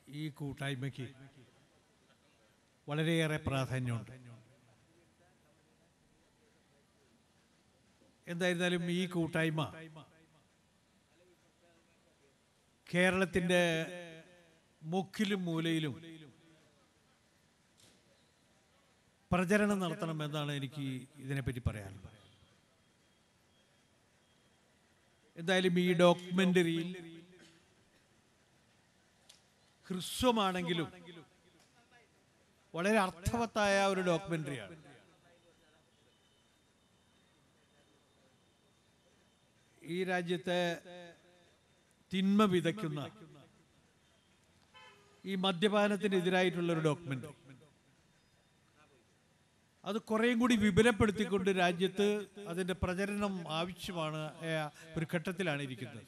ഈ കൂട്ടായ്മയ്ക്ക് വളരെയേറെ പ്രാധാന്യമുണ്ട്. എന്തായിരുന്നാലും ഈ കൂട്ടായ്മ കേരളത്തിൻ്റെ മുക്കിലും മൂലയിലും പ്രചരണം നടത്തണമെന്നാണ് എനിക്ക് ഇതിനെപ്പറ്റി പറയാനുള്ളത്. എന്തായാലും ഈ ഡോക്യുമെൻ്ററിയിൽ ഹ്രസ്വമാണെങ്കിലും വളരെ അർത്ഥവത്തായ ഒരു ഡോക്യുമെൻ്ററിയാണ്. ഈ രാജ്യത്തെ തിന്മ വിതയ്ക്കുന്ന ഈ മദ്യപാനത്തിനെതിരായിട്ടുള്ളൊരു ഡോക്യുമെൻ്ററി, അത് കുറേയും കൂടി വിപുലപ്പെടുത്തിക്കൊണ്ട് രാജ്യത്ത് അതിൻ്റെ പ്രചരണം ആവശ്യമാണ് ഒരു ഘട്ടത്തിലാണ് ഇരിക്കുന്നത്.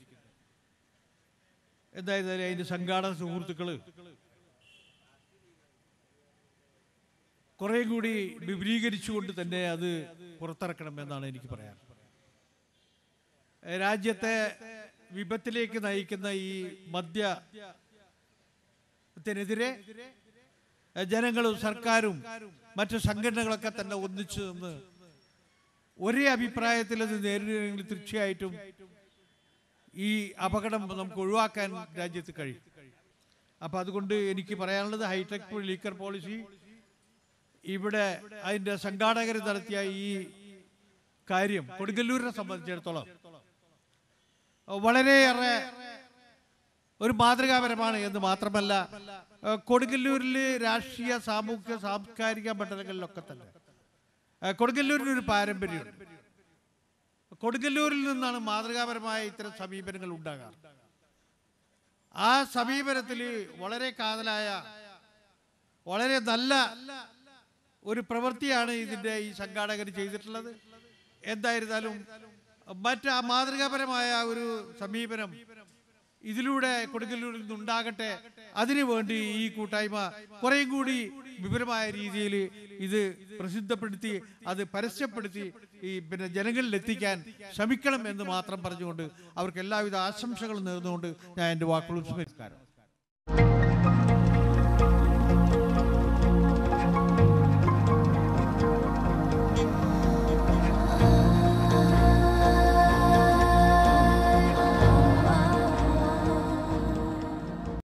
എന്തായാലും അതിൻ്റെ സംഘാടക സുഹൃത്തുക്കൾ കുറേ കൂടി വിപുലീകരിച്ചുകൊണ്ട് തന്നെ അത് പുറത്തിറക്കണം എന്നാണ് എനിക്ക് പറയാൻ. രാജ്യത്തെ വിപത്തിലേക്ക് നയിക്കുന്ന ഈ മദ്യത്തിനെതിരെ ജനങ്ങളും സർക്കാരും മറ്റു സംഘടനകളൊക്കെ തന്നെ ഒന്നിച്ചു നിന്ന് ഒരേ അഭിപ്രായത്തിൽ അത് നേരിടുകയാണെങ്കിൽ തീർച്ചയായിട്ടും ഈ അപകടം നമുക്ക് ഒഴിവാക്കാൻ രാജ്യത്ത് കഴിയും. അപ്പം അതുകൊണ്ട് എനിക്ക് പറയാനുള്ളത്, ഹൈടെക് ലീക്കർ പോളിസി ഇവിടെ അതിൻ്റെ സംഘാടകർ നടത്തിയ ഈ കാര്യം കൊടുങ്ങല്ലൂരിനെ സംബന്ധിച്ചിടത്തോളം വളരെയേറെ ഒരു മാതൃകാപരമാണ് എന്ന് മാത്രമല്ല, കൊടുങ്ങല്ലൂരിൽ രാഷ്ട്രീയ, സാമൂഹ്യ, സാംസ്കാരിക മണ്ഡലങ്ങളിലൊക്കെ തന്നെ കൊടുങ്ങല്ലൂരിനൊരു പാരമ്പര്യമുണ്ട്. കൊടുങ്ങല്ലൂരിൽ നിന്നാണ് മാതൃകാപരമായ ഇത്തരം സമീപനങ്ങൾ ഉണ്ടാകാറ്. ആ സമീപനത്തിൽ വളരെ കാതലായ, വളരെ നല്ല ഒരു പ്രവൃത്തിയാണ് ഇതിൻ്റെ ഈ സംഘാടകർ ചെയ്തിട്ടുള്ളത്. എന്തായിരുന്നാലും മറ്റ് ആ മാതൃകാപരമായ ഒരു സമീപനം ഇതിലൂടെ കൊടുങ്ങല്ലൂരിൽ നിന്നുണ്ടാകട്ടെ. അതിനുവേണ്ടി ഈ കൂട്ടായ്മ കുറേയും കൂടി വിപുലമായ രീതിയിൽ ഇത് പ്രസിദ്ധപ്പെടുത്തി, അത് പരസ്യപ്പെടുത്തി ജനങ്ങളിലെത്തിക്കാൻ ശ്രമിക്കണം എന്ന് മാത്രം പറഞ്ഞുകൊണ്ട് അവർക്ക് എല്ലാവിധ ആശംസകളും നേർന്നുകൊണ്ട് ഞാൻ എൻ്റെ വാക്കുകൾ ഉപസംഹരിക്കാം.